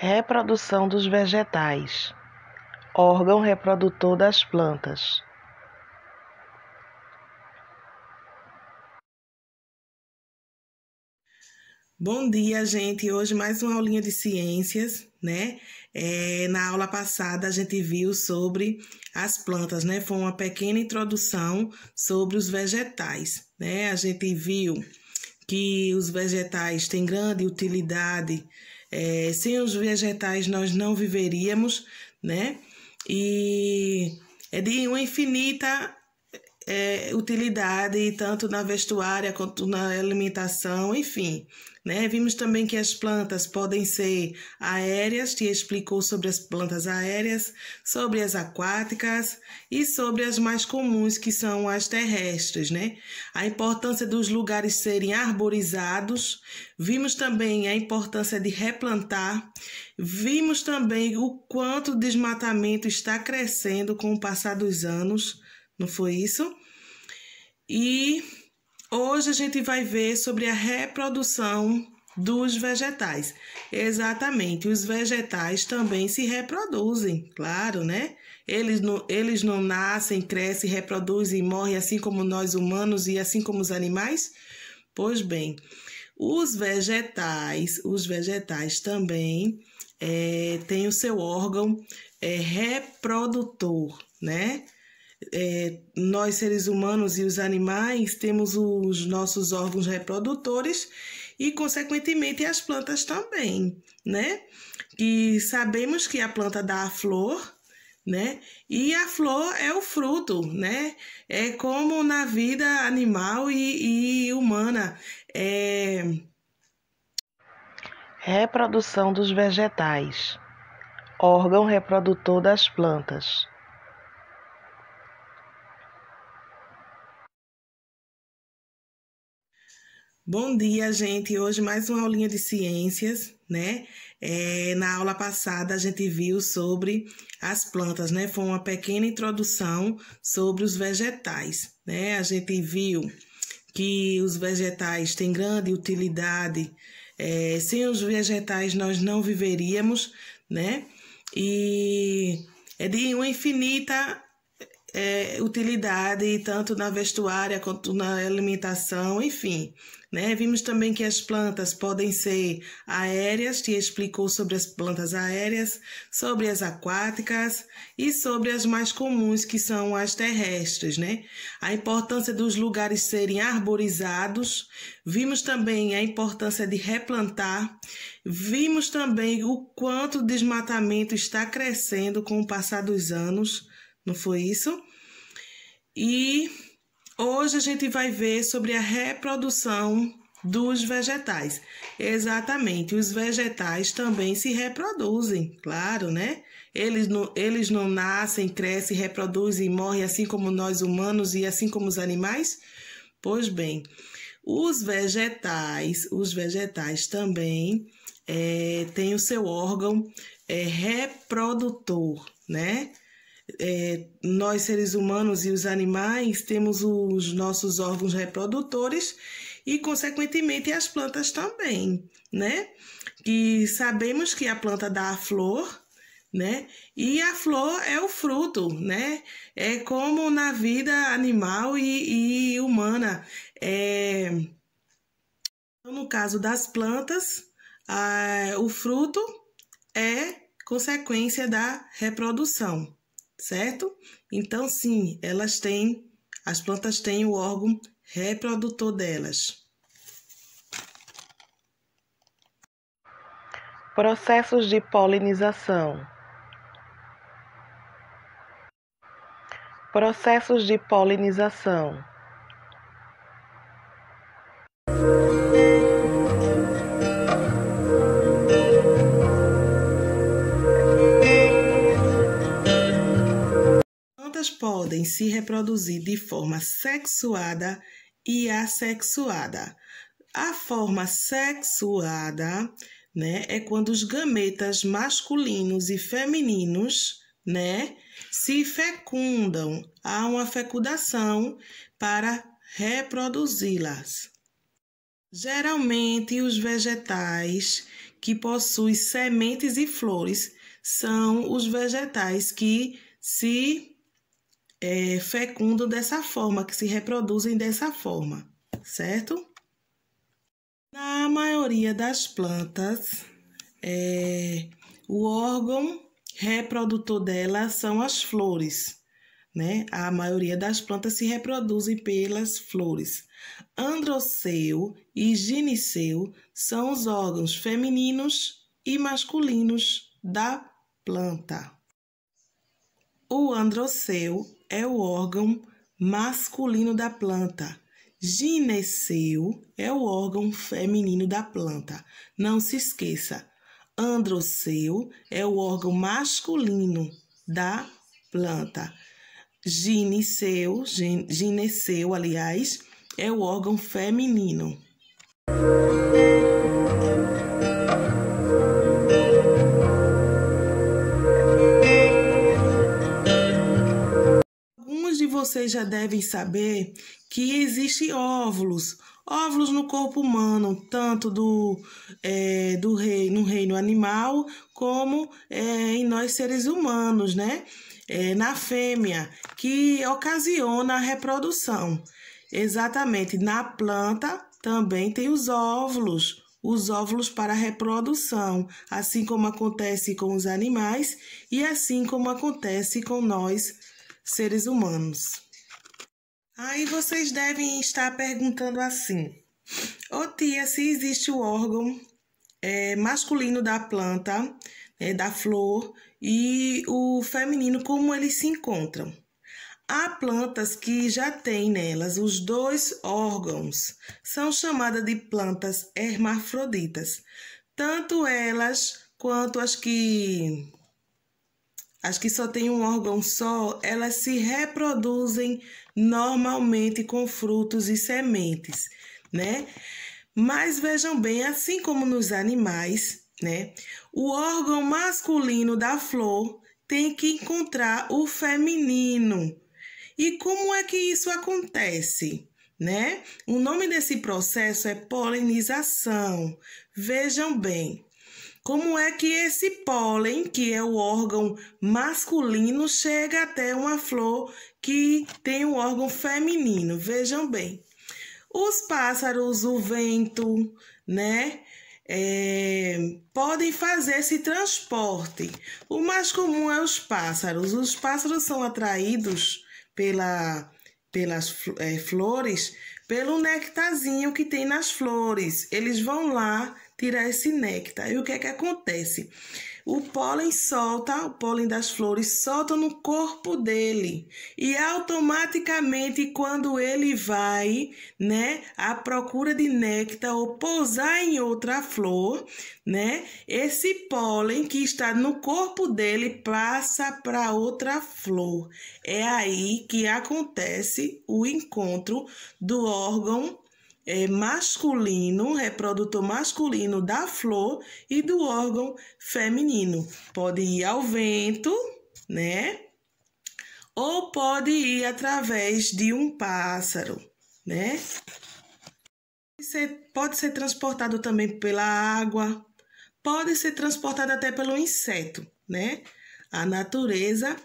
Reprodução dos vegetais, órgão reprodutor das plantas. Bom dia, gente. Hoje mais uma aulinha de ciências, né? Na aula passada a gente viu sobre as plantas, né? Foi uma pequena introdução sobre os vegetais, né? A gente viu que os vegetais têm grande utilidade. Sem os vegetais nós não viveríamos, né? E é de uma infinita utilidade, tanto na vestuária quanto na alimentação, enfim. Né? Vimos também que as plantas podem ser aéreas, te explicou sobre as plantas aéreas, sobre as aquáticas e sobre as mais comuns, que são as terrestres. Né? A importância dos lugares serem arborizados, vimos também a importância de replantar, vimos também o quanto o desmatamento está crescendo com o passar dos anos, não foi isso? E hoje a gente vai ver sobre a reprodução dos vegetais. Exatamente, os vegetais também se reproduzem, claro, né? Eles não nascem, crescem, reproduzem e morrem assim como nós humanos e assim como os animais? Pois bem, os vegetais também têm o seu órgão reprodutor, né? Nós, seres humanos e os animais, temos os nossos órgãos reprodutores e, consequentemente, as plantas também, né? E sabemos que a planta dá a flor, né? E a flor é o fruto, né? É como na vida animal e humana. Reprodução dos vegetais, órgão reprodutor das plantas. Bom dia, gente. Hoje mais uma aulinha de ciências, né? Na aula passada a gente viu sobre as plantas, né? Foi uma pequena introdução sobre os vegetais, né? A gente viu que os vegetais têm grande utilidade. Sem os vegetais nós não viveríamos, né? E é de uma infinita utilidade, tanto na vestuária quanto na alimentação, enfim. Né? Vimos também que as plantas podem ser aéreas, te explicou sobre as plantas aéreas, sobre as aquáticas e sobre as mais comuns, que são as terrestres. Né? A importância dos lugares serem arborizados, vimos também a importância de replantar, vimos também o quanto o desmatamento está crescendo com o passar dos anos, não foi isso? E hoje a gente vai ver sobre a reprodução dos vegetais. Exatamente, os vegetais também se reproduzem, claro, né? Eles não nascem, crescem, reproduzem e morrem assim como nós humanos e assim como os animais? Pois bem, os vegetais também têm o seu órgão reprodutor, né? Nós, seres humanos e os animais, temos os nossos órgãos reprodutores e, consequentemente, as plantas também, né? E sabemos que a planta dá a flor, né? E a flor é o fruto, né? É como na vida animal e humana. No caso das plantas, o fruto é consequência da reprodução, certo? Então, sim, as plantas têm o órgão reprodutor delas. Processos de polinização. Processos de polinização. Plantas podem se reproduzir de forma sexuada e assexuada. A forma sexuada, né, é quando os gametas masculinos e femininos, né, se fecundam. Há uma fecundação para reproduzi-las. Geralmente, os vegetais que possui sementes e flores, são os vegetais que se fecundam dessa forma, que se reproduzem dessa forma, certo? Na maioria das plantas, o órgão reprodutor dela são as flores, né? A maioria das plantas se reproduzem pelas flores. Androceu e gineceu são os órgãos femininos e masculinos da planta. O androceu é o órgão masculino da planta. Gineceu é o órgão feminino da planta. Não se esqueça, androceu é o órgão masculino da planta. Gineceu, aliás, é o órgão feminino. Alguns de vocês já devem saber que existem óvulos no corpo humano, tanto no reino animal como em nós seres humanos, né? Na fêmea, que ocasiona a reprodução. Exatamente, na planta também tem os óvulos para a reprodução, assim como acontece com os animais e assim como acontece com nós, seres humanos. Aí vocês devem estar perguntando assim: ô tia, se existe o órgão masculino da planta, da flor, e o feminino, como eles se encontram? Há plantas que já têm nelas os dois órgãos, são chamadas de plantas hermafroditas. Tanto elas quanto as que só têm um órgão só, elas se reproduzem normalmente com frutos e sementes, né? Mas vejam bem, assim como nos animais, né? O órgão masculino da flor tem que encontrar o feminino. E como é que isso acontece, né? O nome desse processo é polinização. Vejam bem, como é que esse pólen, que é o órgão masculino, chega até uma flor que tem um órgão feminino. Vejam bem, os pássaros, o vento, né? Podem fazer esse transporte. O mais comum é os pássaros. Os pássaros são atraídos pelas flores, pelo néctarzinho que tem nas flores. Eles vão lá tirar esse néctar. E o que é que acontece? O pólen das flores solta no corpo dele. E automaticamente, quando ele vai, né, à procura de néctar ou pousar em outra flor, né, esse pólen que está no corpo dele passa para outra flor. É aí que acontece o encontro do órgão masculino, reprodutor masculino da flor e do órgão feminino. Pode ir ao vento, né? Ou pode ir através de um pássaro, né? Pode ser transportado também pela água, pode ser transportado até pelo inseto, né? A natureza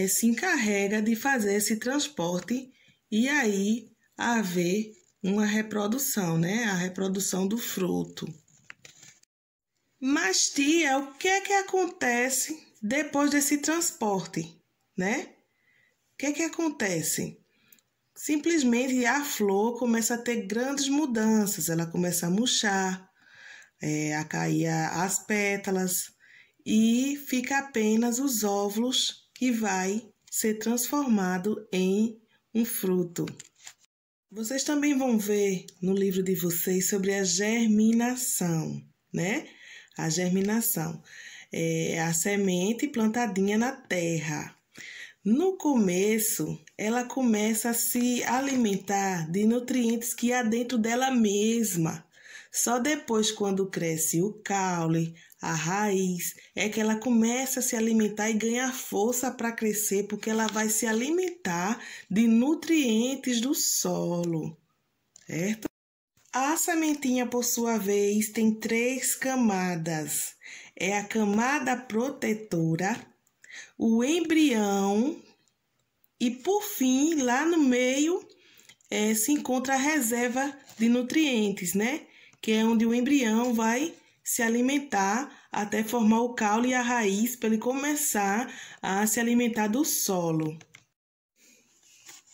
se encarrega de fazer esse transporte e aí haver uma reprodução, né? A reprodução do fruto. Mas, tia, o que é que acontece depois desse transporte, né? O que é que acontece? Simplesmente a flor começa a ter grandes mudanças, ela começa a murchar, a cair as pétalas e fica apenas os óvulos que vai ser transformado em um fruto. Vocês também vão ver no livro de vocês sobre a germinação, né? A germinação é a semente plantadinha na terra. No começo, ela começa a se alimentar de nutrientes que há dentro dela mesma. Só depois, quando cresce o caule, a raiz, é que ela começa a se alimentar e ganhar força para crescer, porque ela vai se alimentar de nutrientes do solo, certo? A sementinha, por sua vez, tem 3 camadas. É a camada protetora, o embrião e, por fim, lá no meio, se encontra a reserva de nutrientes, né? Que é onde o embrião vai se alimentar até formar o caule e a raiz para ele começar a se alimentar do solo.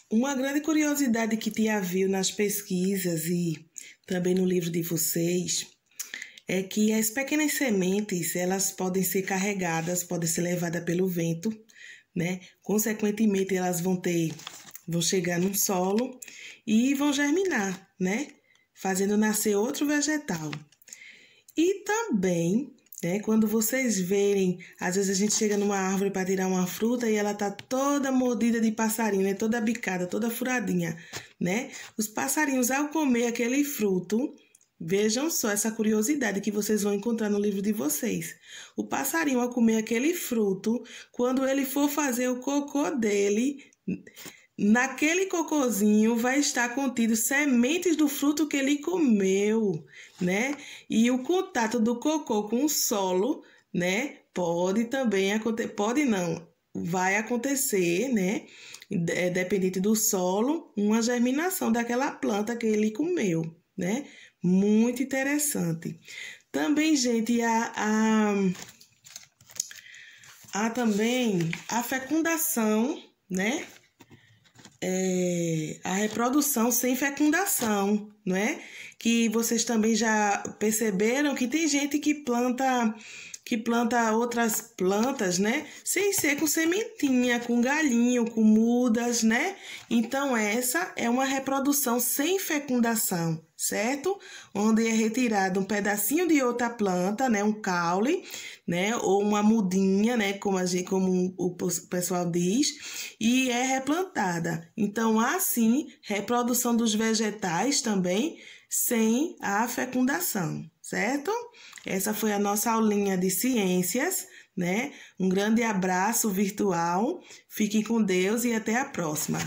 Uma grande curiosidade que Tia viu nas pesquisas e também no livro de vocês é que as pequenas sementes, elas podem ser carregadas, podem ser levadas pelo vento, né? Consequentemente, elas vão chegar no solo e vão germinar, né? Fazendo nascer outro vegetal. E também, né, quando vocês verem, às vezes a gente chega numa árvore para tirar uma fruta e ela tá toda mordida de passarinho, né? Toda bicada, toda furadinha, né? Os passarinhos, ao comer aquele fruto, vejam só essa curiosidade que vocês vão encontrar no livro de vocês. O passarinho, ao comer aquele fruto, quando ele for fazer o cocô dele, naquele cocôzinho vai estar contido sementes do fruto que ele comeu, né? E o contato do cocô com o solo, né? Pode também acontecer, pode não, vai acontecer, né? Dependente do solo, uma germinação daquela planta que ele comeu, né? Muito interessante. Também, gente, há também a fecundação, né? A reprodução sem fecundação, não é? Que vocês também já perceberam que tem gente que planta outras plantas, né? Sem ser com sementinha, com galinho, com mudas, né? Então, essa é uma reprodução sem fecundação, certo? Onde é retirado um pedacinho de outra planta, né? Um caule, né? Ou uma mudinha, né? Como o pessoal diz, e é replantada. Então, assim, reprodução dos vegetais também sem a fecundação, certo? Essa foi a nossa aulinha de ciências, né? Um grande abraço virtual, fiquem com Deus e até a próxima.